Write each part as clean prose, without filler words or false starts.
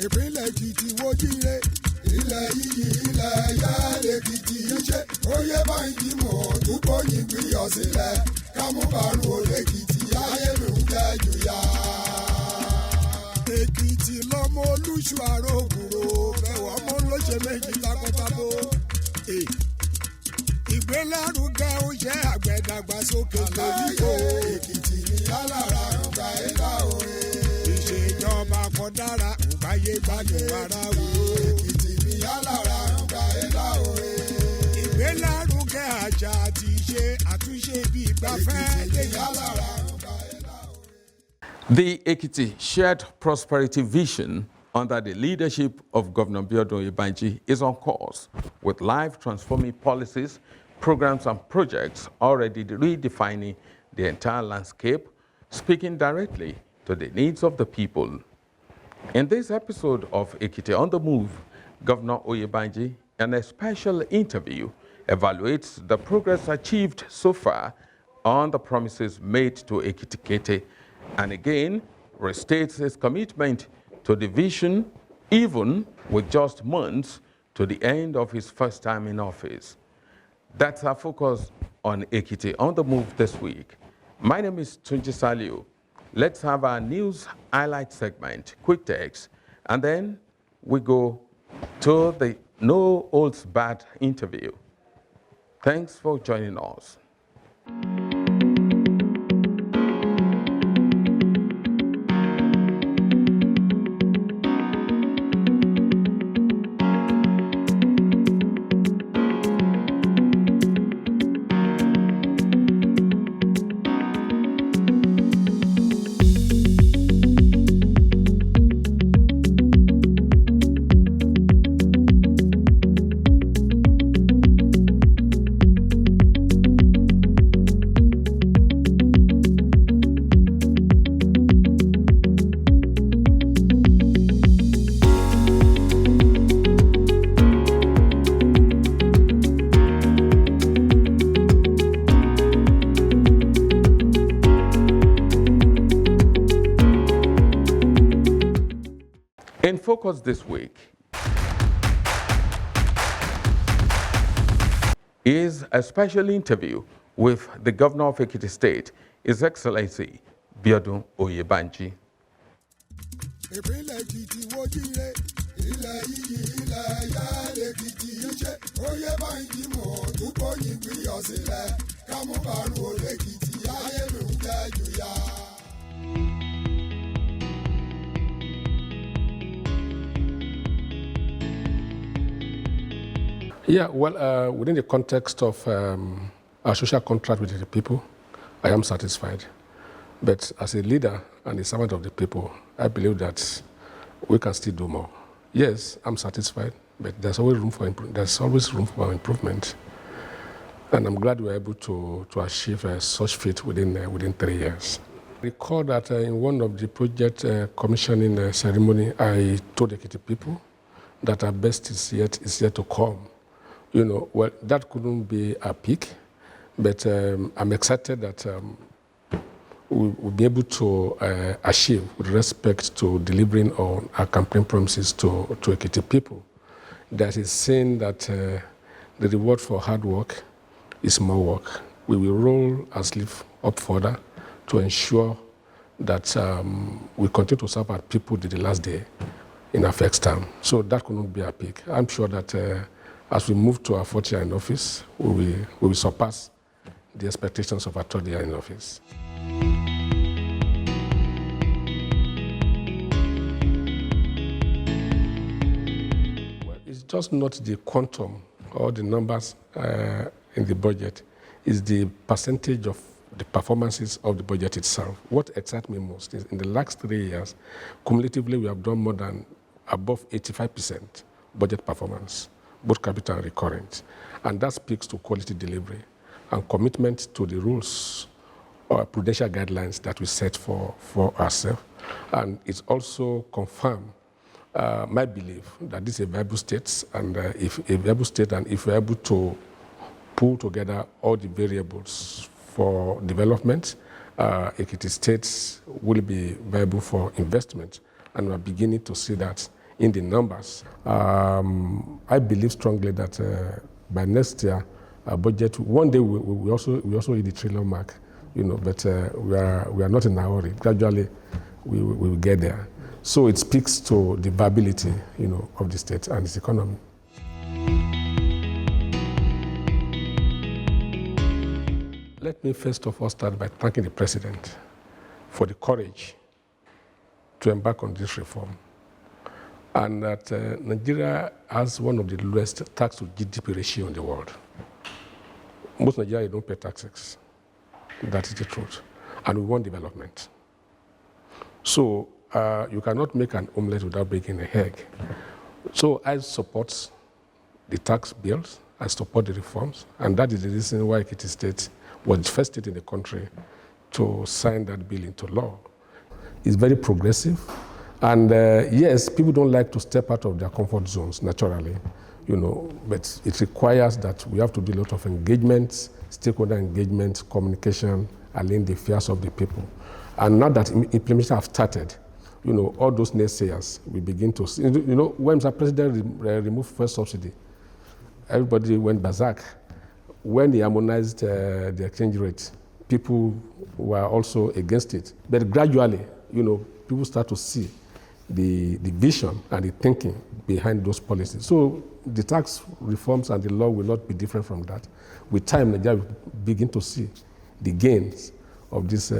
ìpínlẹ̀ Èkìtì wojire ilẹ̀ yìí ilẹ̀ ẹ̀yà lèkìtì ṣe oyè báyìí mọ̀ túbọ̀ yìí gbìyànjú sílẹ̀ kámúbàrún olèkìtì ayé mi ń jẹ́ jùyà. Èkìtì lọ́mọ olúṣù àrògùrò bẹ̀wọ̀ ọmọ olóṣè méjì takọtabo. Ìgbélárugẹ oúnjẹ àgbẹ̀dàgbàsókè lóríko. Èkìtì ní alára ọgbà ẹ̀dá òye. Ìṣèjọba kan dára ògbáyé gbádùn ara wò. Èkìtì ní alára ọgbà ẹ̀dá òye. Ìgbélárugẹ àṣà àti ìṣe àtúnṣe bí ìgbafẹ́. Èkìtì ní alára ọgbà ẹ̀dá òye. The Ekiti Shared Prosperity Vision under the leadership of Governor Biodun Oyèbánjí is on course with life-transforming policies, programs and projects already redefining the entire landscape, speaking directly to the needs of the people. In this episode of Ekiti on the Move, Governor Oyèbánjí, in a special interview, evaluates the progress achieved so far on the promises made to Ekiti and again restates his commitment to the vision, even with just months to the end of his first time in office. That's our focus on Ekiti on the Move this week. My name is Tunji Saliu. Let's have our news highlight segment, quick text, and then we go to the No Holds Barred interview. Thanks for joining us. In focus this week is a special interview with the Governor of Ekiti State, His Excellency Biodun Oyèbánjí. Ìpínlẹ̀ Èkìtì wojire ilẹ̀ yìí ilẹ̀ ẹ̀yà lèkìtì ṣe oyè báyìí mọ̀ túbọ̀ yìí gbìyànjú sílẹ̀ kámúbàrún olèkìtì ayé mi ń jẹ́ jùyà. Yeah, well, within the context of our social contract with the people, I am satisfied. But as a leader and a servant of the people, I believe that we can still do more. Yes, I'm satisfied, but there's always room for improvement. And I'm glad we were able to achieve such feat within 3 years. I recall that in one of the project commissioning ceremony, I told the Ekiti people that our best is yet to come. You know, well, that couldn't be a peak, but I'm excited that we'll be able to achieve with respect to delivering on our campaign promises to Ekiti people. That is saying that the reward for hard work is more work. We will roll our sleeve up further to ensure that we continue to serve our people to the last day in our first term. So that could not be a peak. I'm sure that as we move to our 4th year in office, we will surpass the expectations of our 3rd year in office. Well, it's just not the quantum or the numbers in the budget, it's the percentage of the performances of the budget itself. What excites me most is in the last 3 years, cumulatively we have done more than above 85% budget performance, both capital and recurrent. And that speaks to quality delivery and commitment to the rules or prudential guidelines that we set for ourselves. And it's also confirmed my belief that this is a viable state, and if we're able to pull together all the variables for development, Ekiti State will be viable for investment. And we're beginning to see that in the numbers. I believe strongly that by next year, our budget, one day we also hit the trillion mark, but we are not in a hurry. Gradually, we will get there. So it speaks to the viability, of the state and its economy. Let me first of all start by thanking the President for the courage to embark on this reform. And that Nigeria has one of the lowest tax to GDP ratio in the world. Most Nigerians don't pay taxes. That is the truth. And we want development. So you cannot make an omelette without breaking an egg. So I support the tax bills, I support the reforms, and that is the reason why Ekiti State was the first state in the country to sign that bill into law. It's very progressive, and yes, people don't like to step out of their comfort zones naturally, but it requires that we have to do a lot of engagements, stakeholder engagement, communication, allaying the fears of the people. And now that implementation have started, all those naysayers, we begin to see. When the president removed first subsidy, everybody went berserk. When he harmonized the exchange rate, people were also against it. But gradually, people start to see the vision and the thinking behind those policies. So the tax reforms and the law will not be different from that. With time, Nigeria will begin to see the gains of this,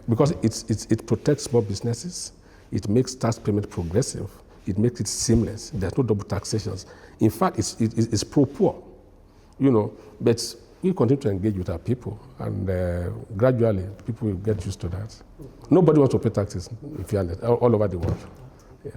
because it protects small businesses, it makes tax payment progressive, it makes it seamless, there's no double taxations. In fact, it's pro-poor, but we continue to engage with our people, and gradually people will get used to that. Nobody wants to pay taxes, in fairness, all over the world. Yeah.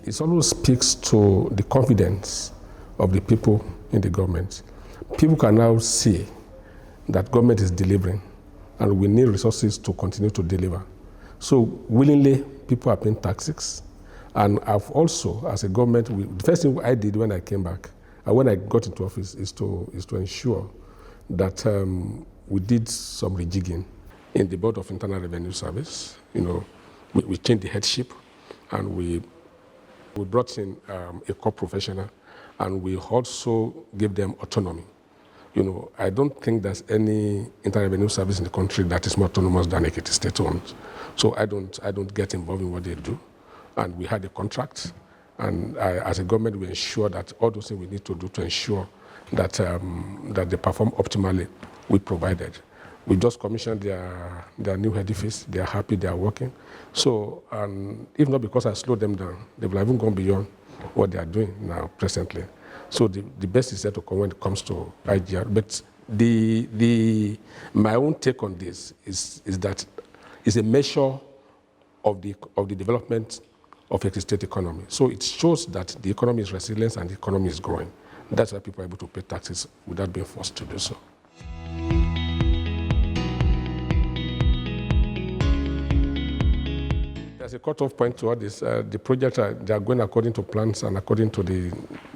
It always speaks to the confidence of the people in the government. People can now see that government is delivering, and we need resources to continue to deliver. So willingly, people are paying taxes. And I've also, as a government, the first thing I did when I came back, and when I got into office, is to ensure that we did some rejigging in the Board of Internal Revenue Service. We changed the headship, and we brought in a core professional, and we also gave them autonomy. I don't think there's any internal revenue service in the country that is more autonomous than Ekiti State owned. So I don't get involved in what they do. And we had a contract, and as a government, we ensure that all those things we need to do to ensure that that they perform optimally, we provided. We just commissioned their new edifice. They are happy, they are working. So, if not because I slowed them down, they will have even gone beyond what they are doing now, presently. So the best is yet to come when it comes to IGR. But my own take on this is that it's a measure of the development of the state economy. So it shows that the economy is resilient and the economy is growing. That's why people are able to pay taxes without being forced to do so. There's a cutoff point to all this. The projects they are going according to plans and according to the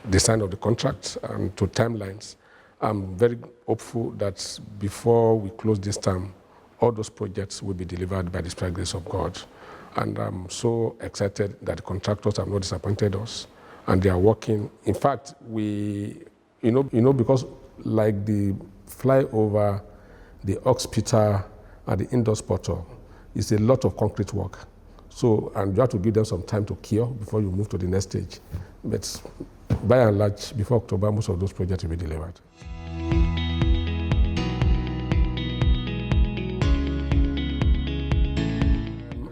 design of the contract and to timelines. I'm very hopeful that before we close this term, all those projects will be delivered by the special grace of God. And I'm so excited that the contractors have not disappointed us, and they are working. In fact, because like the flyover, the hospital, and the indoor portal, it's a lot of concrete work. So, and you have to give them some time to cure before you move to the next stage. But by and large, before October, most of those projects will be delivered.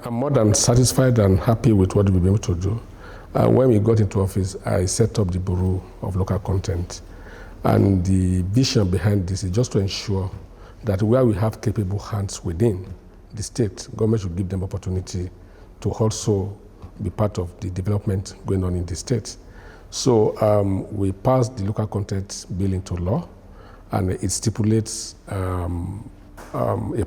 I'm more than satisfied and happy with what we've been able to do. When we got into office, I set up the Bureau of Local Content. And the vision behind this is just to ensure that where we have capable hands within the state, government should give them opportunity to also be part of the development going on in the state. So we passed the local content bill into law, and it stipulates a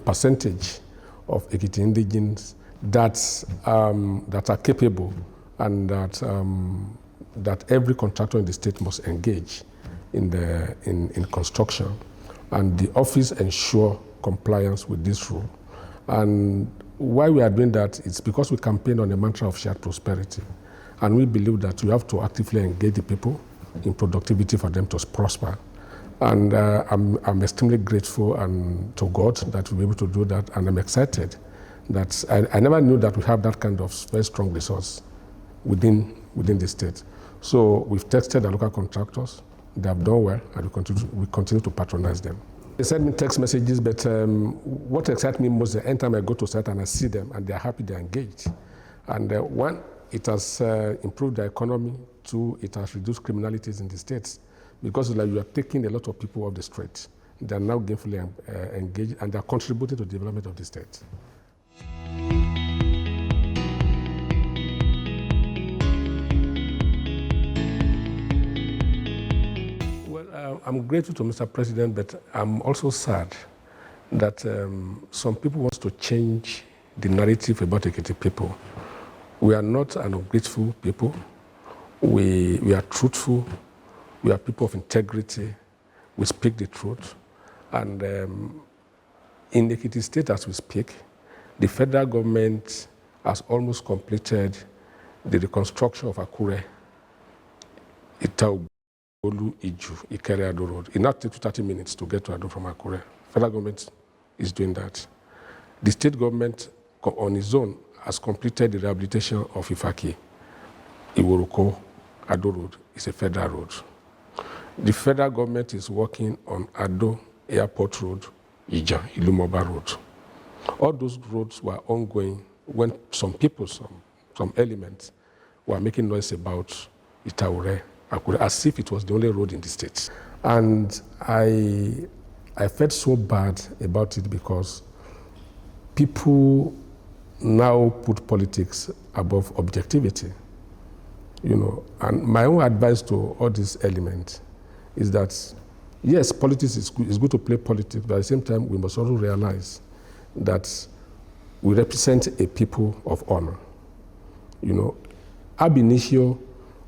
percentage of Ekiti indigenes that are capable, and that every contractor in the state must engage in construction and the office ensure compliance with this rule. And why we are doing that is because we campaign on a mantra of shared prosperity. And we believe that you have to actively engage the people in productivity for them to prosper. And I'm extremely grateful and to God that we'll be able to do that. And I'm excited that I never knew that we have that kind of very strong resource within the state. So we've tested the local contractors. They have done well, and we continue to patronize them. They send me text messages, but what excites me most is anytime I go to site and I see them and they're happy, they're engaged. And one, it has improved the economy. Two, it has reduced criminalities in the states because like you are taking a lot of people off the street. They are now gainfully engaged and they are contributing to the development of the state. I'm grateful to Mr. President, but I'm also sad that some people want to change the narrative about Ekiti people. We are not an ungrateful people. We are truthful. We are people of integrity. We speak the truth. And in Ekiti State, as we speak, the federal government has almost completed the reconstruction of Akure, Itau, Olu, Iju, Ikere, Ado Road. It now takes 30 minutes to get to Ado from Akure. Federal government is doing that. The state government, on its own, has completed the rehabilitation of Ifaki. Iworoko, Ado Road is a federal road. The federal government is working on Ado Airport Road, Ija, Ilumoba Road. All those roads were ongoing when some people, some elements, were making noise about Itaure, Akure, as if it was the only road in the state. And I felt so bad about it because people now put politics above objectivity, you know. And my own advice to all these elements is that, yes, politics is good to play politics, but at the same time, we must also realize that we represent a people of honor. You know, ab initio,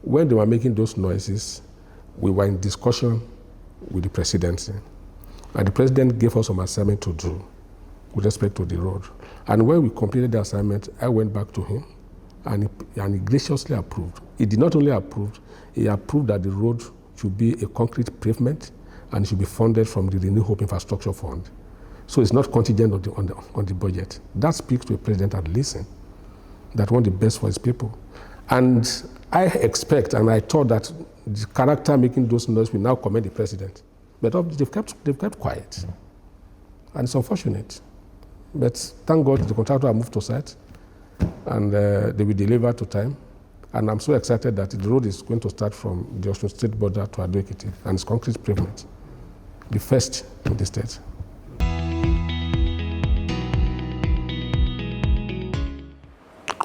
when they were making those noises, we were in discussion with the presidency. And the president gave us some assignment to do with respect to the road. And when we completed the assignment, I went back to him and he graciously approved. He did not only approve, he approved that the road should be a concrete pavement and should be funded from the Renew Hope Infrastructure Fund. So it's not contingent on the budget. That speaks to a president that listens, that wants the best for his people. And I expect, and I thought that the character making those noises will now commend the president. But they've kept quiet. And it's unfortunate. But thank God the contractor have moved to site and they will deliver to time. And I'm so excited that the road is going to start from the Osun State border to Ado Ekiti, and it's concrete pavement, the first in the state.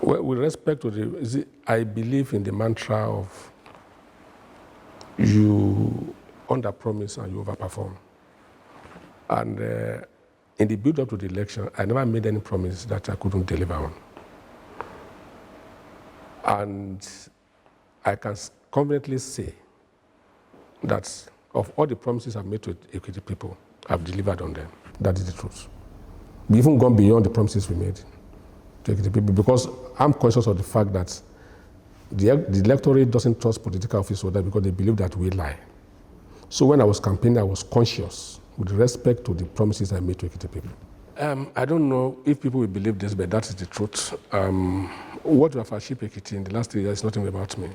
Well, with respect to I believe in the mantra of you under-promise and you over-perform. And in the build-up to the election, I never made any promise that I couldn't deliver on. And I can confidently say that of all the promises I've made to Ekiti people, I've delivered on them. That is the truth. We even gone beyond the promises we made to Ekiti people because I'm conscious of the fact that the electorate doesn't trust political office holders because they believe that we lie. So when I was campaigning, I was conscious with respect to the promises I made to Ekiti people. I don't know if people will believe this, but that is the truth. What we have achieved Ekiti in the last 3 years is nothing about me.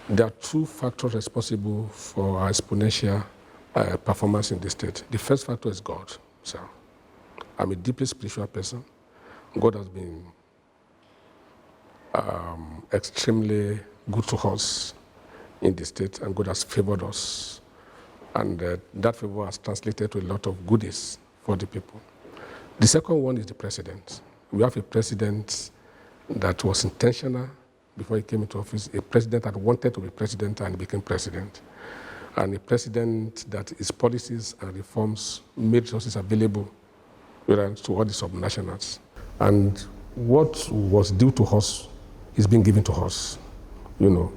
There are two factors responsible for our exponential performance in the state. The first factor is God. So I'm a deeply spiritual person. God has been extremely good to us in the state, and God has favored us. And that favor has translated to a lot of goodies for the people. The second one is the president. We have a president that was intentional before he came into office, a president that wanted to be president and became president, and a president that his policies and reforms made resources available to all the subnationals. And what was due to us is being given to us. You know,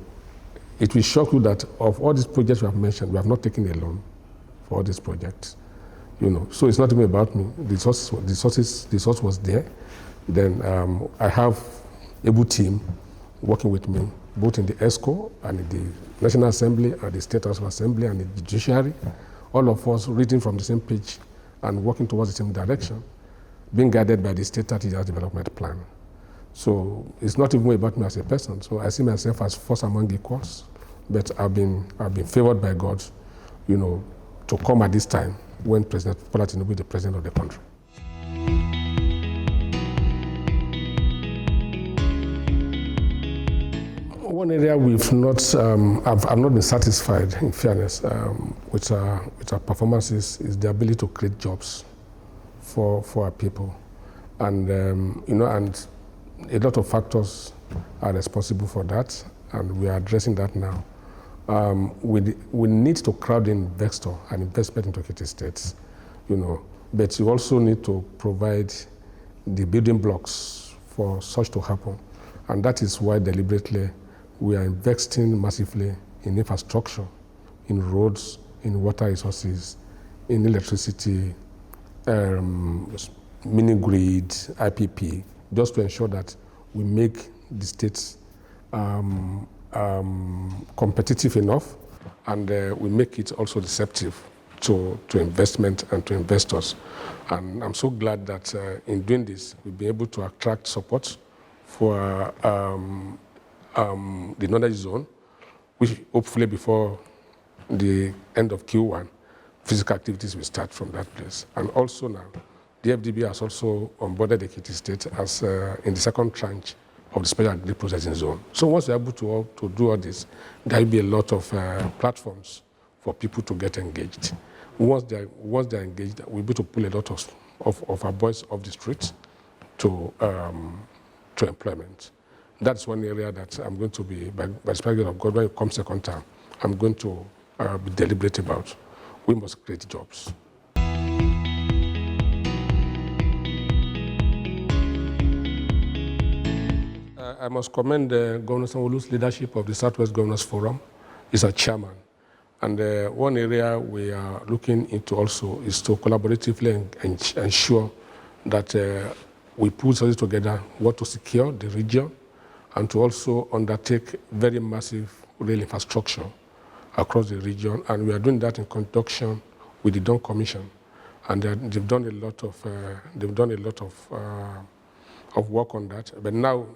it will shock you that of all these projects we have mentioned, we have not taken a loan for all these projects. So it's not even about me. The source was there. Then I have able team working with me, both in the ESCO and in the National Assembly and the State House of Assembly and the Judiciary. All of us reading from the same page and working towards the same direction, being guided by the State 30-year development plan. So it's not even about me as a person. So I see myself as first among equals, but I've been favored by God, to come at this time when President Bola Tinubu is the president of the country. One area we've not, I've not been satisfied, in fairness, with our performances is the ability to create jobs for our people, and and a lot of factors are responsible for that, and we are addressing that now. We need to crowd in investor and investment into Ekiti states, but you also need to provide the building blocks for such to happen, and that is why deliberately we are investing massively in infrastructure, in roads, in water resources, in electricity, mini grid, IPP, just to ensure that we make the states competitive enough, and we make it also receptive to investment and to investors. And I'm so glad that in doing this, we'll be able to attract support for the knowledge zone, which hopefully before the end of Q1, physical activities will start from that place. And also now, the FDB has also onboarded the Ekiti State as in the second tranche of the special agri processing zone. So once we're able to do all this, there will be a lot of platforms for people to get engaged. Once they're engaged, we'll be able to pull a lot of our boys off the streets to employment. That's one area that I'm going to be, by the Spirit of God, when it comes second term, I'm going to be deliberate about. We must create jobs. I must commend Governor Sanwo-Olu's leadership of the Southwest Governors Forum. He's a chairman. And one area we are looking into also is to collaboratively ensure that we put something together, what to secure the region, and to also undertake very massive rail infrastructure across the region. And we are doing that in conjunction with the Dawn Commission. And they've done a lot of work on that. But now,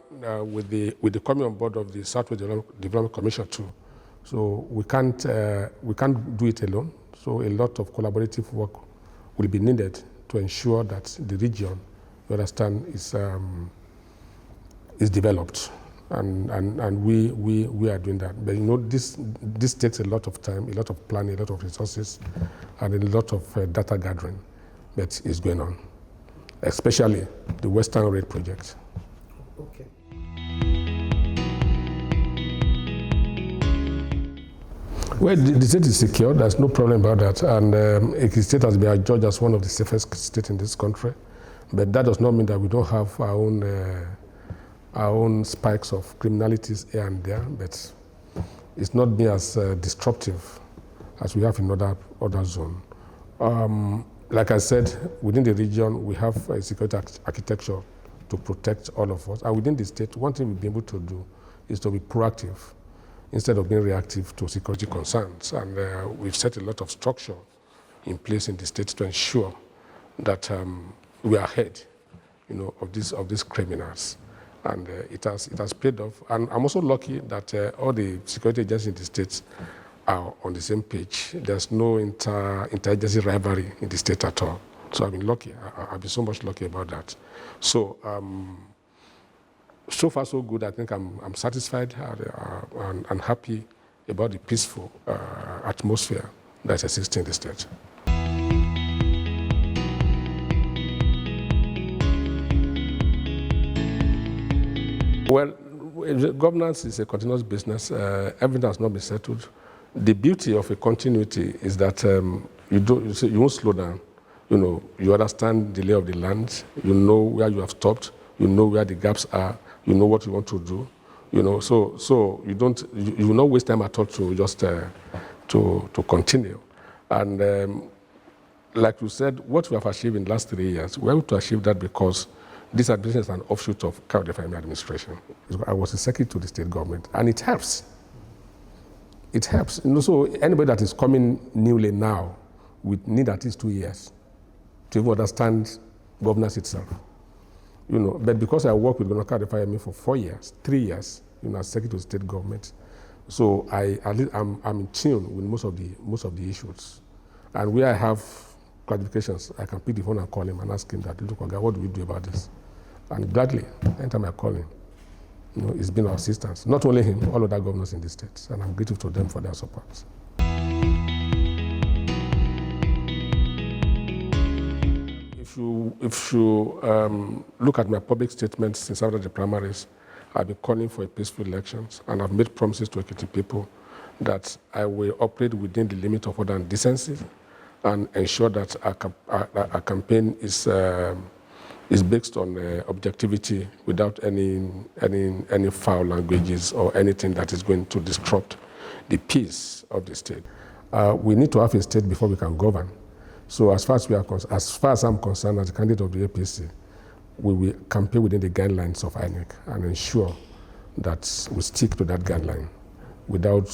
with the coming on board of the Southwest Development Commission too, so we can't do it alone. So a lot of collaborative work will be needed to ensure that the region, you understand, is developed, and we are doing that. But this takes a lot of time, a lot of planning, a lot of resources, and a lot of data gathering that is going on, especially the Western Rail project. Okay. Well, the state is secure. There's no problem about that. And Ekiti State has been adjudged as one of the safest states in this country. But that does not mean that we don't have our own spikes of criminalities here and there. But it's not been as disruptive as we have in other zones. Like I said, within the region, we have a security architecture to protect all of us. And within the state, one thing we've been able to do is to be proactive instead of being reactive to security concerns. And we've set a lot of structure in place in the state to ensure that we are ahead, of these criminals. And it has paid off. And I'm also lucky that all the security agencies in the states are on the same page. There's no interagency rivalry in the state at all. So I've been lucky. I've been so much lucky about that. So, so far so good. I think I'm satisfied and happy about the peaceful atmosphere that exists in the state. Well, governance is a continuous business. Everything has not been settled. The beauty of a continuity is that you won't slow down. You understand the lay of the land. You know where you have stopped. You know where the gaps are. You know what you want to do. So you will not waste time at all to just to continue. And like you said, what we have achieved in the last 3 years, we were able to achieve that because this administration is an offshoot of County Refinery Administration. I was a secretary to the state government, and it helps. It helps. So anybody that is coming newly now would need at least 2 years to even understand governance itself. But because I worked with Governor County Refinery for 4 years, 3 years, as secretary to the state government, so I'm in tune with most of the issues. And where I have clarifications, I can pick the phone and call him and ask him that, look, Oga, what do we do about this? And gladly, anytime I call him, it's been our assistance. Not only him, all other governors in the states, and I'm grateful to them for their support. If you look at my public statements since after the primaries, I've been calling for a peaceful elections, and I've made promises to Ekiti people that I will operate within the limit of order and decency and ensure that our campaign is based on objectivity without any foul languages or anything that is going to disrupt the peace of the state. We need to have a state before we can govern. So as far as I'm concerned, as a candidate of the APC, we will campaign within the guidelines of INEC and ensure that we stick to that guideline without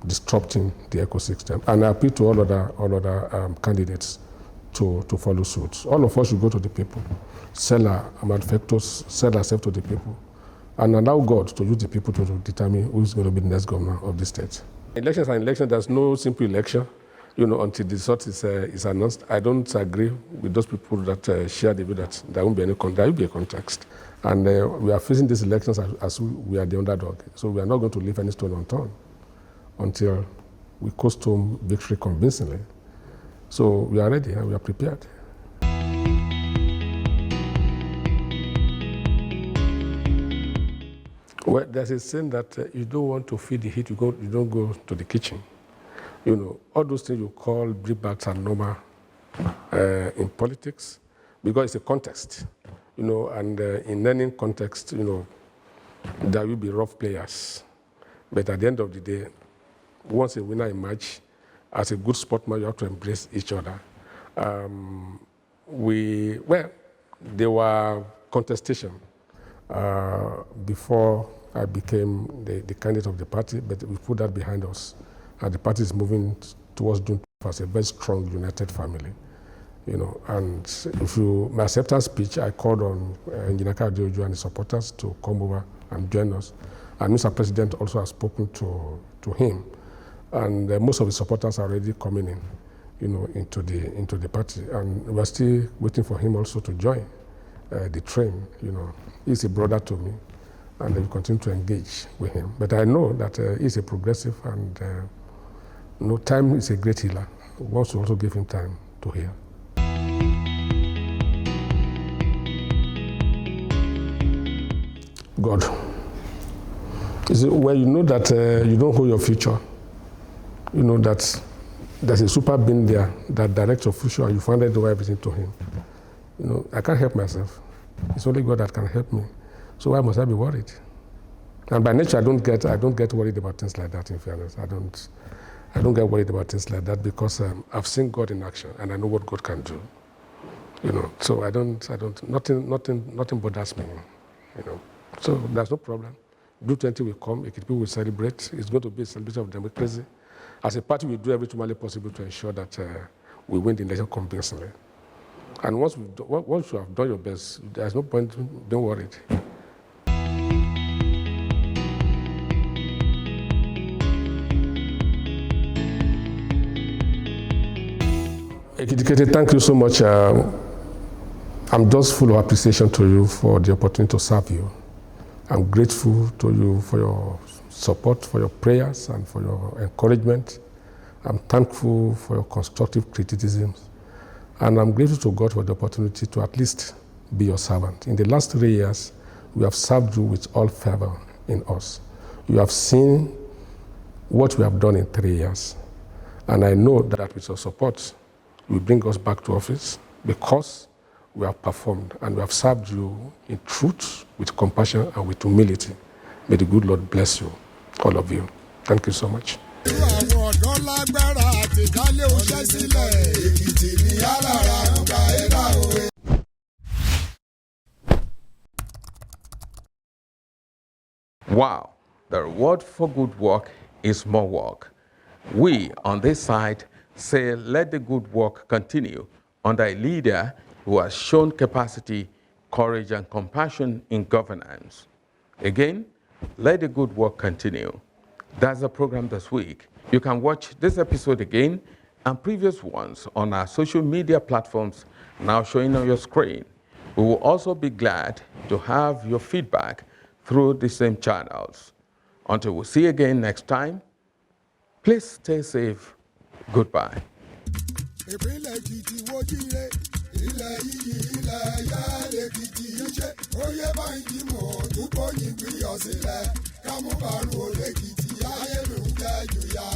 disrupting the ecosystem. And I appeal to all other candidates to follow suit. All of us should go to the people, sell our manufacturers, sell ourselves to the people, and allow God to use the people to determine who's going to be the next governor of the state. Elections are elections. There's no simple election, until the result is announced. I don't agree with those people that share the view that there won't be any there will be a context. And we are facing these elections as we are the underdog. So we are not going to leave any stone unturned until we coast home victory convincingly. So we are ready and we are prepared. Well, there's a saying that you don't want to feed the heat, you don't go to the kitchen. All those things you call brickbats are normal in politics because it's a context, and in any context, there will be rough players. But at the end of the day, once a winner emerges, as a good sportsman, you have to embrace each other. There were contestation before I became the candidate of the party, but we put that behind us. And the party is moving towards doing as a very strong, united family. And my acceptance speech, I called on Engineer Kadiojo and his supporters to come over and join us. And Mr. President also has spoken to him. And most of the supporters are already coming in, into the party. And we're still waiting for him also to join the train. He's a brother to me, and we continue to engage with him. But I know that he's a progressive, and time is a great healer. We want to also give him time to heal. God. When you know that you don't hold your future, that there's a super being there that directs your future, and you find out everything to him. I can't help myself. It's only God that can help me. So why must I be worried? And by nature, I don't get worried about things like that. In fairness, I don't get worried about things like that because I've seen God in action and I know what God can do. So nothing bothers me. So there's no problem. Blue 20 will come. People will celebrate. It's going to be a celebration of democracy. As a party, we do everything humanly possible to ensure that we win the election convincingly. And once you have done your best, there's no point being worried. Ekiti, thank you so much. I'm just full of appreciation to you for the opportunity to serve you. I'm grateful to you for your support, for your prayers, and for your encouragement. I'm thankful for your constructive criticisms. And I'm grateful to God for the opportunity to at least be your servant. In the last 3 years, we have served you with all fervor in us. You have seen what we have done in 3 years. And I know that with your support, you will bring us back to office because we have performed and we have served you in truth, with compassion, and with humility. May the good Lord bless you, all of you. Thank you so much. Èkìtì ní alára ọgbà ẹ̀dá òwe. Wow, the reward for good work is more work. We on this side say let the good work continue under a leader who has shown capacity, courage, and compassion in governance. Again, let the good work continue. That's the program this week. You can watch this episode again and previous ones on our social media platforms now showing on your screen. We will also be glad to have your feedback through the same channels. Until we see you again next time, please stay safe. Goodbye. Ìpínlẹ̀ Èkìtì wo jíire, ilẹ̀ yìí ilẹ̀ ẹ̀yà lèkìtì yìí ṣe. Oyè báyìí mọ̀ tó bóyin gbìyànjú sílẹ̀, ká mú bàrún olèkìtì ayé mi ń jẹ́ jù yá.